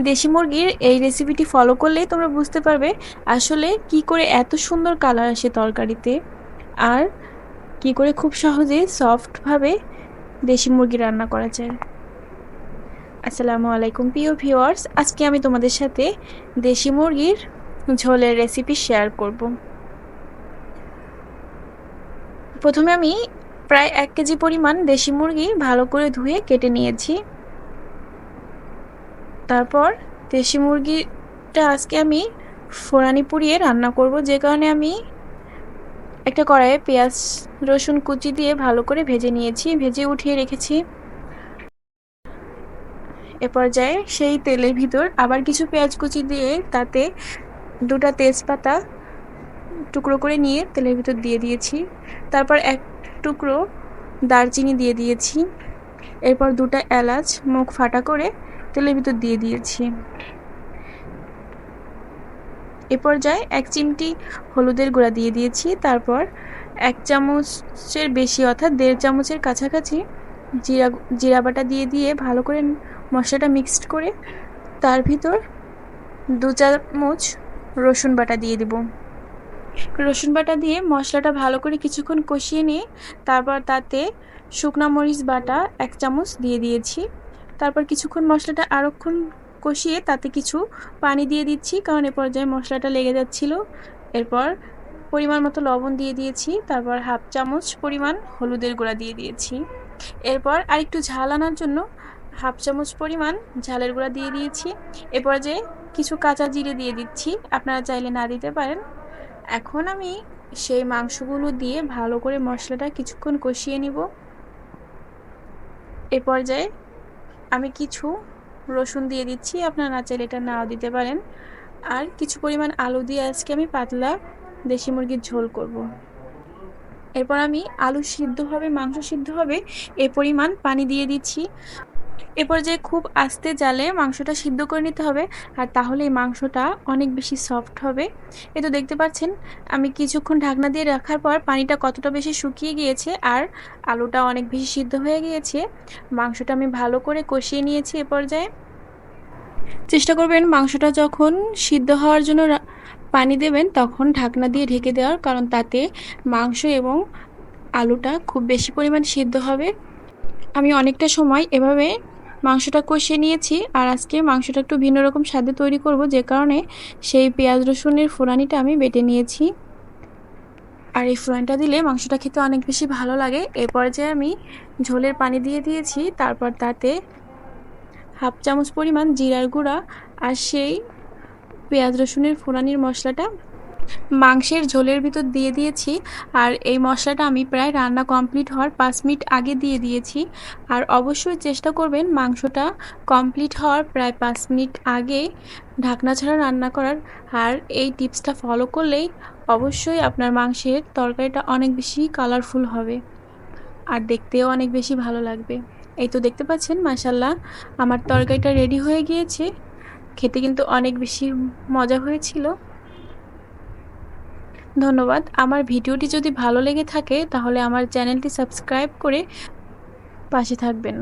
দেশি মুরগির এই রেসিপিটি ফলো করলেই তোমরা বুঝতে পারবে আসলে কি করে এত সুন্দর কালার আসে তরকারিতে, আর কি করে খুব সহজে সফটভাবে দেশি মুরগি রান্না করা যায়। আসসালামু আলাইকুম প্রিয় ভিউয়ার্স, আজকে আমি তোমাদের সাথে দেশি মুরগির ঝোলের রেসিপি শেয়ার করব। প্রথমে আমি প্রায় 1 কেজি পরিমাণ দেশি মুরগি ভালো করে ধুয়ে কেটে নিয়েছি। তারপর দেশি মুরগিটা আজকে আমি ফোড়ানি পুড়িয়ে রান্না করব, যে কারণে আমি একটা কড়াইয়ে পেঁয়াজ রসুন কুচি দিয়ে ভালো করে ভেজে নিয়েছি, ভেজে উঠিয়ে রেখেছি। এ পর্যায়ে সেই তেলের ভিতর আবার কিছু পেঁয়াজ কুচি দিয়ে তাতে 2টা তেজপাতা টুকরো করে নিয়ে তেলের ভিতর দিয়ে দিয়েছি। তারপর 1 টুকরো দারচিনি দিয়ে দিয়েছি। এরপর 2টা এলাচ মুখ ফাটা করে তেলের ভিতর দিয়ে দিয়েছি। এ পর্যায়ে 1 চিমটি হলুদের গুঁড়া দিয়ে দিয়েছি। তারপর 1 চামচের বেশি অর্থাৎ 1.5 চামচের কাছাকাছি জিরা বাটা দিয়ে ভালো করে মশলাটা মিক্সড করে তার ভিতর 2 চামচ রসুন বাটা দিয়ে দেব। রসুন বাটা দিয়ে মশলাটা ভালো করে কিছুক্ষণ কষিয়ে নিয়ে তারপর তাতে শুকনা মরিচ বাটা 1 চামচ দিয়ে দিয়েছি। তারপর কিছুক্ষণ মশলাটা আরক্ষণ কষিয়ে তাতে কিছু পানি দিয়ে দিচ্ছি, কারণ এ পর্যায়ে মশলাটা লেগে যাচ্ছিল। এরপর পরিমাণ মতো লবণ দিয়ে দিয়েছি। তারপর 1/2 চামচ পরিমাণ হলুদের গুঁড়া দিয়ে দিয়েছি। এরপর আরেকটু ঝাল আনার জন্য 1/2 চামচ পরিমাণ ঝালের গুঁড়া দিয়ে দিয়েছি। এ পর্যায়ে কিছু কাঁচা জিরে দিয়ে দিচ্ছি, আপনারা চাইলে না দিতে পারেন। এখন আমি সেই মাংসগুলো দিয়ে ভালো করে মশলাটা কিছুক্ষণ কষিয়ে নিব। এ পর্যায়ে আমি কিছু রসুন দিয়ে দিচ্ছি, আপনারা না চাইলে এটা নাও দিতে পারেন। আর কিছু পরিমাণ আলু দিয়ে আজকে আমি পাতলা দেশি মুরগির ঝোল করব। এরপর আমি আলু সিদ্ধ হবে, মাংস সিদ্ধ হবে এই পরিমাণ পানি দিয়ে দিচ্ছি। এ পর্যায়ে খুব আস্তে জালে মাংসটা সিদ্ধ করে নিতে হবে, আর তাহলে এই মাংসটা অনেক বেশি সফট হবে। এ তো দেখতে পাচ্ছেন আমি কিছুক্ষণ ঢাকনা দিয়ে রাখার পর পানিটা কতটা বেশি শুকিয়ে গিয়েছে আর আলুটা অনেক বেশি সিদ্ধ হয়ে গিয়েছে। মাংসটা আমি ভালো করে কষিয়ে নিয়েছি। এ পর্যায়ে চেষ্টা করবেন মাংসটা যখন সিদ্ধ হওয়ার জন্য পানি দেবেন তখন ঢাকনা দিয়ে ঢেকে দেওয়ার, কারণ তাতে মাংস এবং আলুটা খুব বেশি পরিমাণ সিদ্ধ হবে। আমি অনেকটা সময় এভাবে মাংসটা কষিয়ে নিয়েছি, আর আজকে মাংসটা একটু ভিন্ন রকম স্বাদে তৈরি করব, যে কারণে সেই পেঁয়াজ রসুনের ফোড়ানিটা আমি বেটে নিয়েছি। আর এই ফোড়নটা দিলে মাংসটা খেতে অনেক বেশি ভালো লাগে। এ পর্যায়ে আমি ঝোলের পানি দিয়ে দিয়েছি। তারপর তাতে 1/2 চামচ পরিমাণ জিরার গুঁড়া আর সেই পেঁয়াজ রসুনের ফোড়ানির মশলাটা মাংসের ঝোলের ভিতর দিয়ে দিয়েছি। আর এই মশলাটা আমি প্রায় রান্না কমপ্লিট হওয়ার 5 মিনিট আগে দিয়ে দিয়েছি। আর অবশ্যই চেষ্টা করবেন মাংসটা কমপ্লিট হওয়ার প্রায় 5 মিনিট আগে ঢাকনা ছাড়া রান্না করার। আর এই টিপসটা ফলো করলেই অবশ্যই আপনার মাংসের তরকারিটা অনেক বেশি কালারফুল হবে আর দেখতেও অনেক বেশি ভালো লাগবে। এই তো দেখতে পাচ্ছেন মাশাআল্লাহ আমার তরকারিটা রেডি হয়ে গিয়েছে। খেতে কিন্তু অনেক বেশি মজা হয়েছিল। ধন্যবাদ। আমার ভিডিওটি যদি ভালো লেগে থাকে তাহলে আমার চ্যানেলটি সাবস্ক্রাইব করে পাশে থাকবেন।